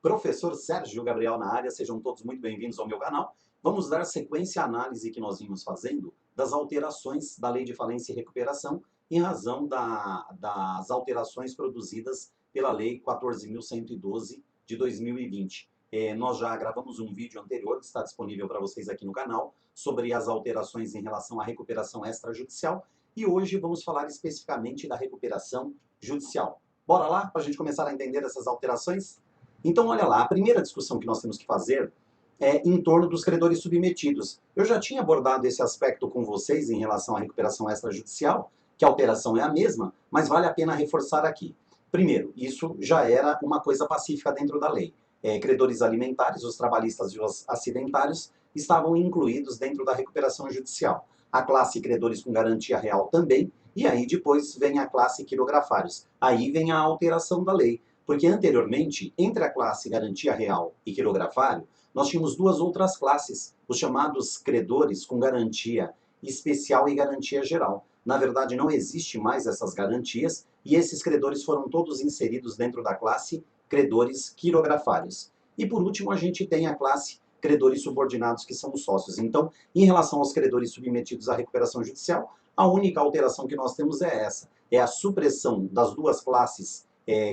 Professor Sérgio Gabriel na área, sejam todos muito bem-vindos ao meu canal. Vamos dar sequência à análise que nós vimos fazendo das alterações da Lei de Falência e Recuperação em razão das alterações produzidas pela Lei 14.112 de 2020. Nós já gravamos um vídeo anterior que está disponível para vocês aqui no canal sobre as alterações em relação à recuperação extrajudicial e hoje vamos falar especificamente da recuperação judicial. Bora lá para a gente começar a entender essas alterações? Então, olha lá, a primeira discussão que nós temos que fazer é em torno dos credores submetidos. Eu já tinha abordado esse aspecto com vocês em relação à recuperação extrajudicial, que a alteração é a mesma, mas vale a pena reforçar aqui. Primeiro, isso já era uma coisa pacífica dentro da lei. Credores alimentares, os trabalhistas e os acidentários estavam incluídos dentro da recuperação judicial. A classe credores com garantia real também, e aí depois vem a classe quirografários. Aí vem a alteração da lei. Porque anteriormente, entre a classe garantia real e quirografário, nós tínhamos duas outras classes, os chamados credores com garantia especial e garantia geral. Na verdade, não existe mais essas garantias e esses credores foram todos inseridos dentro da classe credores quirografários. E por último, a gente tem a classe credores subordinados, que são os sócios. Então, em relação aos credores submetidos à recuperação judicial, a única alteração que nós temos é essa, é a supressão das duas classes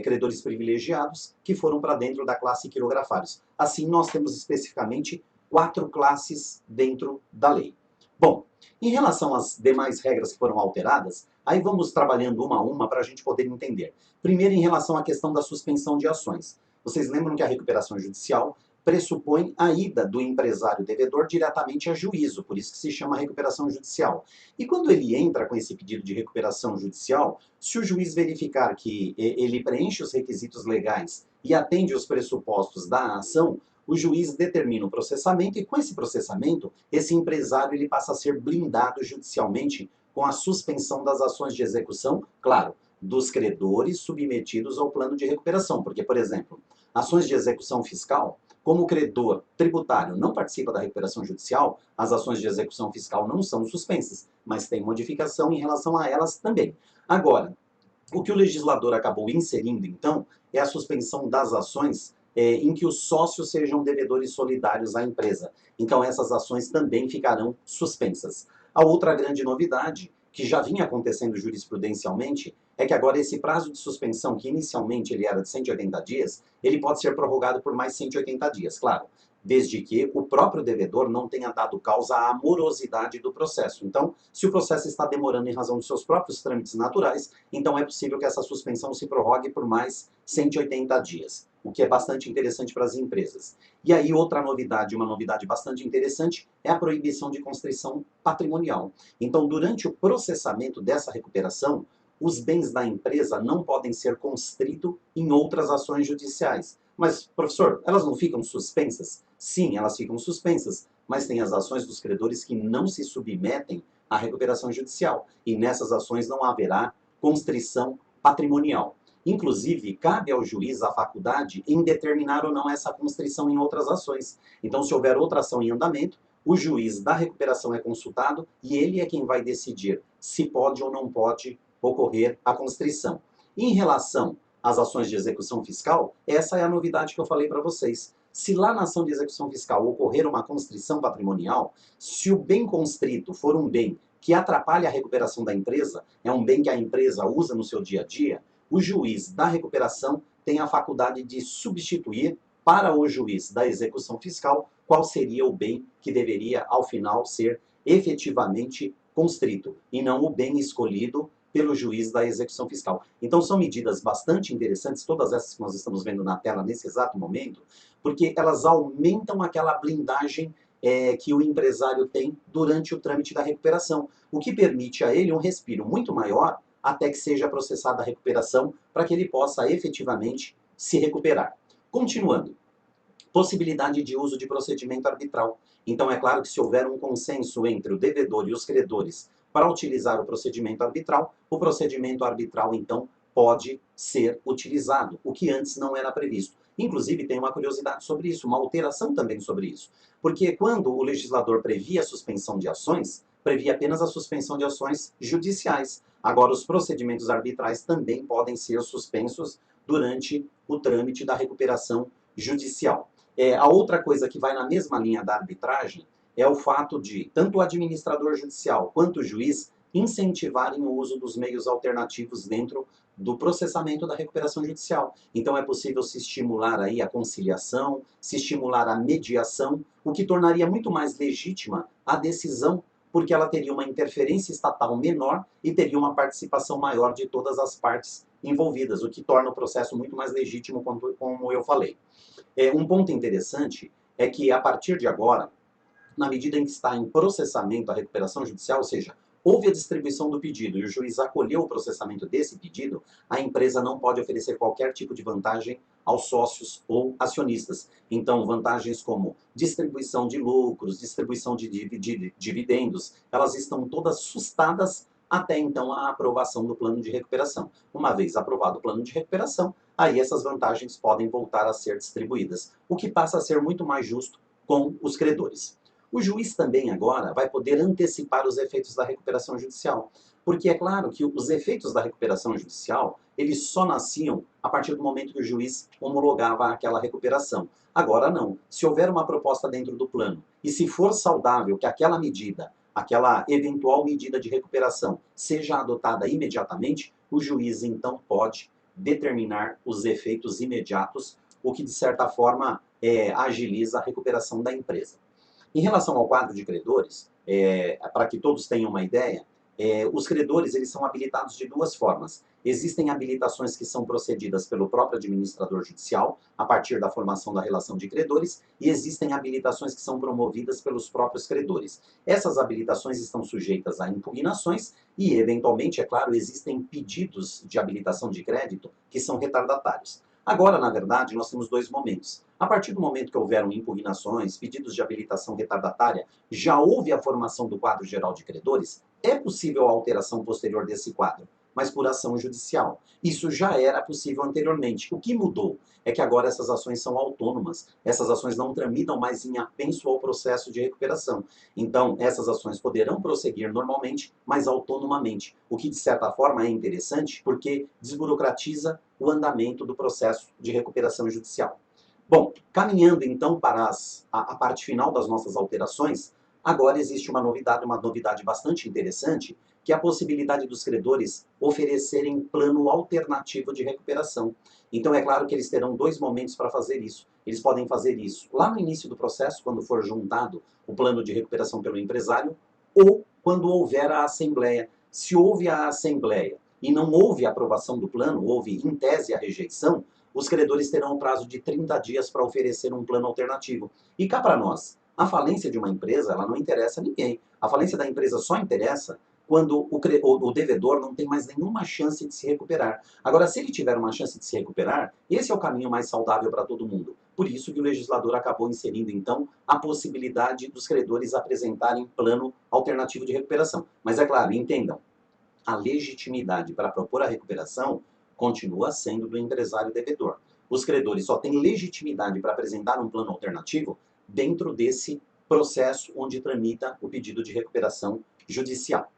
credores privilegiados, que foram para dentro da classe quirografários. Assim, nós temos especificamente 4 classes dentro da lei. Bom, em relação às demais regras que foram alteradas, aí vamos trabalhando uma a uma para a gente poder entender. Primeiro, em relação à questão da suspensão de ações. Vocês lembram que a recuperação judicial pressupõe a ida do empresário devedor diretamente a juízo, por isso que se chama recuperação judicial. E quando ele entra com esse pedido de recuperação judicial, se o juiz verificar que ele preenche os requisitos legais e atende os pressupostos da ação, o juiz determina o processamento e com esse processamento, esse empresário ele passa a ser blindado judicialmente com a suspensão das ações de execução, claro, dos credores submetidos ao plano de recuperação. Porque, por exemplo, ações de execução fiscal, como o credor tributário não participa da recuperação judicial, as ações de execução fiscal não são suspensas, mas tem modificação em relação a elas também. Agora, o que o legislador acabou inserindo, então, é a suspensão das ações em que os sócios sejam devedores solidários à empresa. Então, essas ações também ficarão suspensas. A outra grande novidade, que já vinha acontecendo jurisprudencialmente, é que agora esse prazo de suspensão, que inicialmente ele era de 180 dias, ele pode ser prorrogado por mais 180 dias, claro, desde que o próprio devedor não tenha dado causa à morosidade do processo. Então, se o processo está demorando em razão dos seus próprios trâmites naturais, então é possível que essa suspensão se prorrogue por mais 180 dias, o que é bastante interessante para as empresas. E aí, outra novidade, uma novidade bastante interessante, é a proibição de constrição patrimonial. Então, durante o processamento dessa recuperação, os bens da empresa não podem ser constritos em outras ações judiciais. Mas, professor, elas não ficam suspensas? Sim, elas ficam suspensas, mas tem as ações dos credores que não se submetem à recuperação judicial. E nessas ações não haverá constrição patrimonial. Inclusive, cabe ao juiz a faculdade em determinar ou não essa constrição em outras ações. Então, se houver outra ação em andamento, o juiz da recuperação é consultado e ele é quem vai decidir se pode ou não pode ocorrer a constrição. Em relação às ações de execução fiscal, essa é a novidade que eu falei para vocês. Se lá na ação de execução fiscal ocorrer uma constrição patrimonial, se o bem constrito for um bem que atrapalha a recuperação da empresa, é um bem que a empresa usa no seu dia a dia, o juiz da recuperação tem a faculdade de substituir para o juiz da execução fiscal qual seria o bem que deveria, ao final, ser efetivamente constrito, e não o bem escolhido pelo juiz da execução fiscal. Então são medidas bastante interessantes, todas essas que nós estamos vendo na tela nesse exato momento, porque elas aumentam aquela blindagem que o empresário tem durante o trâmite da recuperação, o que permite a ele um respiro muito maior até que seja processada a recuperação, para que ele possa efetivamente se recuperar. Continuando, possibilidade de uso de procedimento arbitral. Então é claro que se houver um consenso entre o devedor e os credores para utilizar o procedimento arbitral então pode ser utilizado, o que antes não era previsto. Inclusive tem uma curiosidade sobre isso, uma alteração também sobre isso. Porque quando o legislador previa a suspensão de ações, previa apenas a suspensão de ações judiciais. Agora os procedimentos arbitrais também podem ser suspensos durante o trâmite da recuperação judicial. A outra coisa que vai na mesma linha da arbitragem é o fato de tanto o administrador judicial quanto o juiz incentivarem o uso dos meios alternativos dentro do processamento da recuperação judicial. Então é possível se estimular aí a conciliação, se estimular a mediação, o que tornaria muito mais legítima a decisão, porque ela teria uma interferência estatal menor e teria uma participação maior de todas as partes envolvidas, o que torna o processo muito mais legítimo, como eu falei. Um ponto interessante é que, a partir de agora, na medida em que está em processamento a recuperação judicial, ou seja, houve a distribuição do pedido e o juiz acolheu o processamento desse pedido, a empresa não pode oferecer qualquer tipo de vantagem aos sócios ou acionistas. Então, vantagens como distribuição de lucros, distribuição de dividendos, elas estão todas sustadas até então a aprovação do plano de recuperação. Uma vez aprovado o plano de recuperação, aí essas vantagens podem voltar a ser distribuídas, o que passa a ser muito mais justo com os credores. O juiz também agora vai poder antecipar os efeitos da recuperação judicial, porque é claro que os efeitos da recuperação judicial, eles só nasciam a partir do momento que o juiz homologava aquela recuperação. Agora não. Se houver uma proposta dentro do plano e se for saudável que aquela medida, aquela eventual medida de recuperação seja adotada imediatamente, o juiz então pode determinar os efeitos imediatos, o que de certa forma agiliza a recuperação da empresa. Em relação ao quadro de credores, para que todos tenham uma ideia, os credores eles são habilitados de duas formas. Existem habilitações que são procedidas pelo próprio administrador judicial, a partir da formação da relação de credores, e existem habilitações que são promovidas pelos próprios credores. Essas habilitações estão sujeitas a impugnações e, eventualmente, é claro, existem pedidos de habilitação de crédito que são retardatários. Agora, na verdade, nós temos dois momentos. A partir do momento que houveram impugnações, pedidos de habilitação retardatária, já houve a formação do quadro geral de credores, é possível a alteração posterior desse quadro, mas por ação judicial. Isso já era possível anteriormente. O que mudou é que agora essas ações são autônomas, essas ações não tramitam mais em apenso ao processo de recuperação. Então, essas ações poderão prosseguir normalmente, mas autonomamente, o que de certa forma é interessante porque desburocratiza o andamento do processo de recuperação judicial. Bom, caminhando então para a parte final das nossas alterações, agora existe uma novidade bastante interessante, que é a possibilidade dos credores oferecerem plano alternativo de recuperação. Então é claro que eles terão dois momentos para fazer isso. Eles podem fazer isso lá no início do processo, quando for juntado o plano de recuperação pelo empresário, ou quando houver a assembleia. Se houve a assembleia e não houve a aprovação do plano, houve em tese a rejeição, os credores terão um prazo de 30 dias para oferecer um plano alternativo. E cá para nós, a falência de uma empresa, ela não interessa a ninguém. A falência da empresa só interessa quando o devedor não tem mais nenhuma chance de se recuperar. Agora, se ele tiver uma chance de se recuperar, esse é o caminho mais saudável para todo mundo. Por isso que o legislador acabou inserindo, então, a possibilidade dos credores apresentarem plano alternativo de recuperação. Mas é claro, entendam, a legitimidade para propor a recuperação continua sendo do empresário devedor. Os credores só têm legitimidade para apresentar um plano alternativo dentro desse processo onde tramita o pedido de recuperação judicial.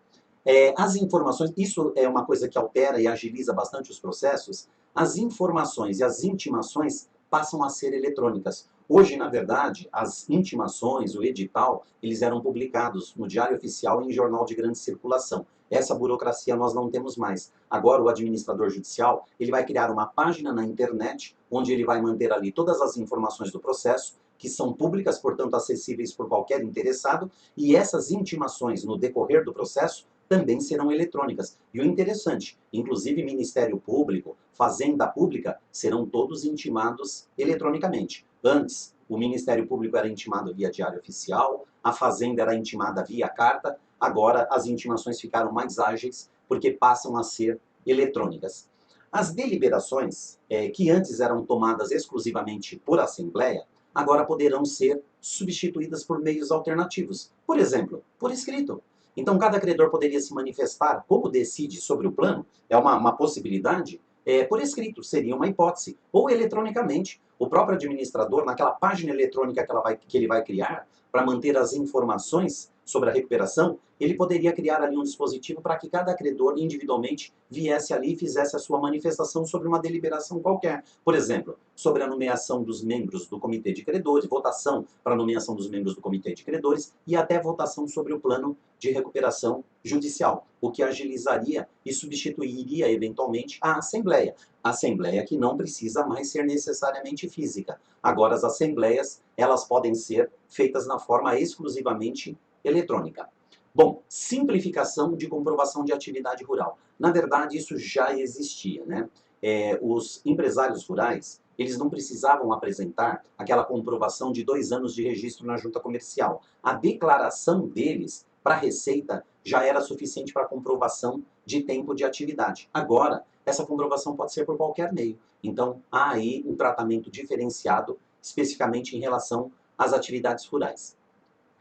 As informações, isso é uma coisa que altera e agiliza bastante os processos, as informações e as intimações passam a ser eletrônicas. Hoje, na verdade, as intimações, o edital, eles eram publicados no Diário Oficial e em jornal de grande circulação. Essa burocracia nós não temos mais. Agora, o administrador judicial, ele vai criar uma página na internet, onde ele vai manter ali todas as informações do processo, que são públicas, portanto acessíveis por qualquer interessado, e essas intimações no decorrer do processo também serão eletrônicas. E o interessante, inclusive Ministério Público, Fazenda Pública, serão todos intimados eletronicamente. Antes, o Ministério Público era intimado via Diário Oficial, a Fazenda era intimada via carta, agora as intimações ficaram mais ágeis porque passam a ser eletrônicas. As deliberações, que antes eram tomadas exclusivamente por Assembleia, agora poderão ser substituídas por meios alternativos. Por exemplo, por escrito. Então, cada credor poderia se manifestar como decide sobre o plano, é uma possibilidade, por escrito, seria uma hipótese. Ou eletronicamente, o próprio administrador, naquela página eletrônica que ele vai criar, para manter as informações sobre a recuperação, ele poderia criar ali um dispositivo para que cada credor individualmente viesse ali e fizesse a sua manifestação sobre uma deliberação qualquer. Por exemplo, sobre a nomeação dos membros do comitê de credores, votação para a nomeação dos membros do comitê de credores e até votação sobre o plano de recuperação judicial, o que agilizaria e substituiria eventualmente a Assembleia. A Assembleia que não precisa mais ser necessariamente física. Agora as assembleias, elas podem ser feitas na forma exclusivamente eletrônica. Bom, simplificação de comprovação de atividade rural. Na verdade, isso já existia, né? Os empresários rurais, eles não precisavam apresentar aquela comprovação de 2 anos de registro na junta comercial. A declaração deles para a Receita já era suficiente para a comprovação de tempo de atividade. Agora, essa comprovação pode ser por qualquer meio. Então, há aí um tratamento diferenciado, especificamente em relação às atividades rurais.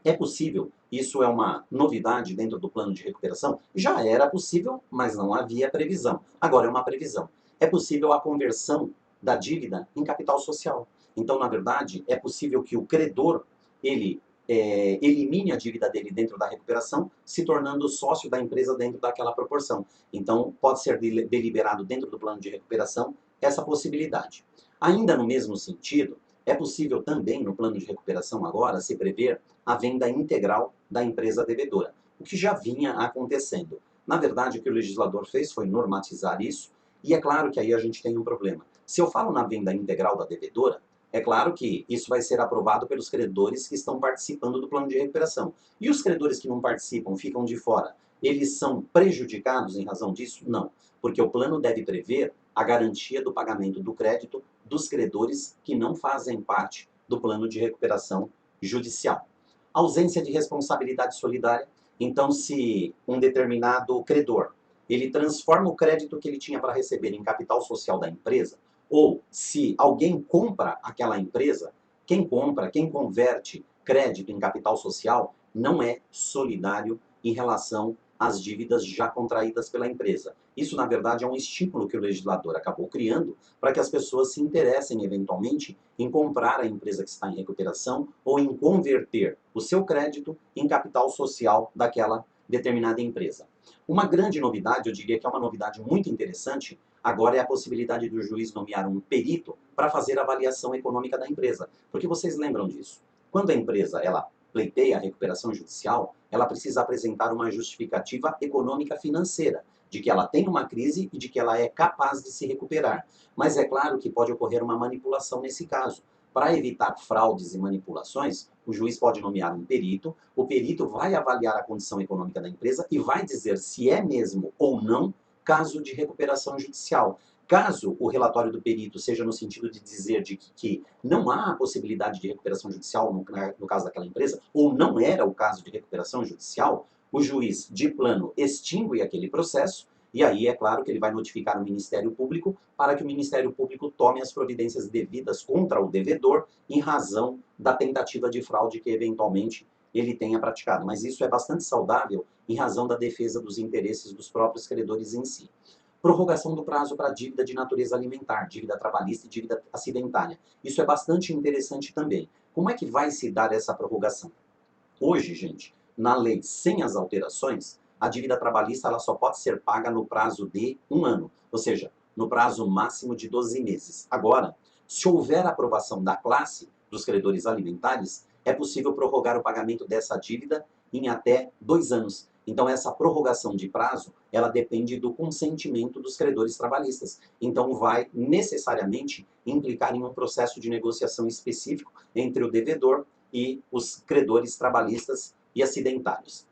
É possível, isso é uma novidade dentro do plano de recuperação, já era possível, mas não havia previsão. Agora é uma previsão. É possível a conversão da dívida em capital social. Então, na verdade, é possível que o credor, ele elimine a dívida dele dentro da recuperação, se tornando sócio da empresa dentro daquela proporção. Então, pode ser deliberado dentro do plano de recuperação essa possibilidade. Ainda no mesmo sentido, é possível também, no plano de recuperação agora, se prever a venda integral da empresa devedora, o que já vinha acontecendo. Na verdade, o que o legislador fez foi normatizar isso, e é claro que aí a gente tem um problema. Se eu falo na venda integral da devedora, é claro que isso vai ser aprovado pelos credores que estão participando do plano de recuperação. E os credores que não participam, ficam de fora, eles são prejudicados em razão disso? Não, porque o plano deve prever a garantia do pagamento do crédito dos credores que não fazem parte do plano de recuperação judicial. Ausência de responsabilidade solidária. Então, se um determinado credor, ele transforma o crédito que ele tinha para receber em capital social da empresa, ou se alguém compra aquela empresa, quem compra, quem converte crédito em capital social, não é solidário em relação às dívidas já contraídas pela empresa. Isso, na verdade, é um estímulo que o legislador acabou criando para que as pessoas se interessem, eventualmente, em comprar a empresa que está em recuperação ou em converter o seu crédito em capital social daquela determinada empresa. Uma grande novidade, eu diria que é uma novidade muito interessante, agora é a possibilidade do juiz nomear um perito para fazer a avaliação econômica da empresa. Porque vocês lembram disso. Quando a empresa ela pleiteia a recuperação judicial, ela precisa apresentar uma justificativa econômica financeira, de que ela tem uma crise e de que ela é capaz de se recuperar. Mas é claro que pode ocorrer uma manipulação nesse caso. Para evitar fraudes e manipulações, o juiz pode nomear um perito, o perito vai avaliar a condição econômica da empresa e vai dizer se é mesmo ou não caso de recuperação judicial. Caso o relatório do perito seja no sentido de dizer de que não há a possibilidade de recuperação judicial no caso daquela empresa, ou não era o caso de recuperação judicial, o juiz de plano extingue aquele processo, e aí é claro que ele vai notificar o Ministério Público para que o Ministério Público tome as providências devidas contra o devedor em razão da tentativa de fraude que eventualmente ele tenha praticado. Mas isso é bastante saudável em razão da defesa dos interesses dos próprios credores em si. Prorrogação do prazo para dívida de natureza alimentar, dívida trabalhista e dívida acidentária. Isso é bastante interessante também. Como é que vai se dar essa prorrogação? Hoje, gente, na lei sem as alterações, a dívida trabalhista ela só pode ser paga no prazo de 1 ano, ou seja, no prazo máximo de 12 meses. Agora, se houver aprovação da classe dos credores alimentares, é possível prorrogar o pagamento dessa dívida em até 2 anos. Então, essa prorrogação de prazo, ela depende do consentimento dos credores trabalhistas. Então, vai necessariamente implicar em um processo de negociação específico entre o devedor e os credores trabalhistas e acidentários.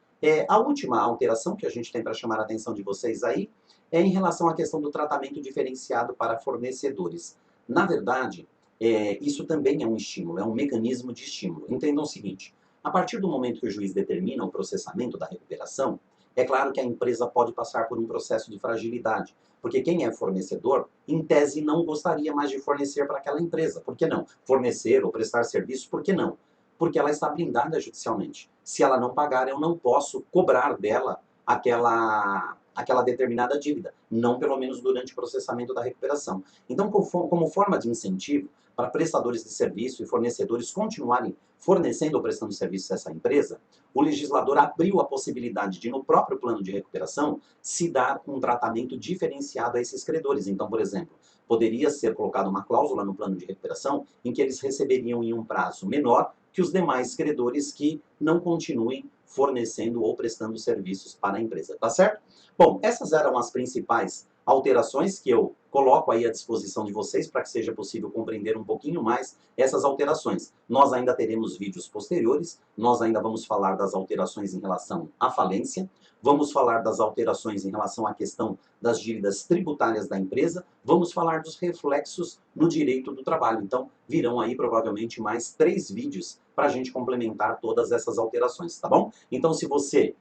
A última alteração que a gente tem para chamar a atenção de vocês aí é em relação à questão do tratamento diferenciado para fornecedores. Na verdade, isso também é um estímulo, é um mecanismo de estímulo. Entendam o seguinte, a partir do momento que o juiz determina o processamento da recuperação, é claro que a empresa pode passar por um processo de fragilidade, porque quem é fornecedor, em tese, não gostaria mais de fornecer para aquela empresa. Por que não? Fornecer ou prestar serviço, por que não? Porque ela está blindada judicialmente. Se ela não pagar, eu não posso cobrar dela aquela determinada dívida, não pelo menos durante o processamento da recuperação. Então, como forma de incentivo, para prestadores de serviço e fornecedores continuarem fornecendo ou prestando serviço a essa empresa, o legislador abriu a possibilidade de, no próprio plano de recuperação, se dar um tratamento diferenciado a esses credores. Então, por exemplo, poderia ser colocada uma cláusula no plano de recuperação em que eles receberiam em um prazo menor que os demais credores que não continuem fornecendo ou prestando serviços para a empresa, tá certo? Bom, essas eram as principais alterações que eu coloco aí à disposição de vocês para que seja possível compreender um pouquinho mais essas alterações. Nós ainda teremos vídeos posteriores, nós ainda vamos falar das alterações em relação à falência, vamos falar das alterações em relação à questão das dívidas tributárias da empresa, vamos falar dos reflexos no direito do trabalho. Então, virão aí provavelmente mais 3 vídeos para a gente complementar todas essas alterações, tá bom? Então, se você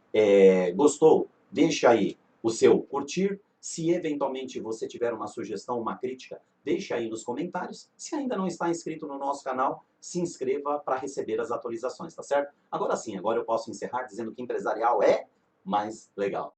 gostou, deixa aí o seu curtir. Se eventualmente você tiver uma sugestão, uma crítica, deixe aí nos comentários. Se ainda não está inscrito no nosso canal, se inscreva para receber as atualizações, tá certo? Agora sim, agora eu posso encerrar dizendo que empresarial é mais legal.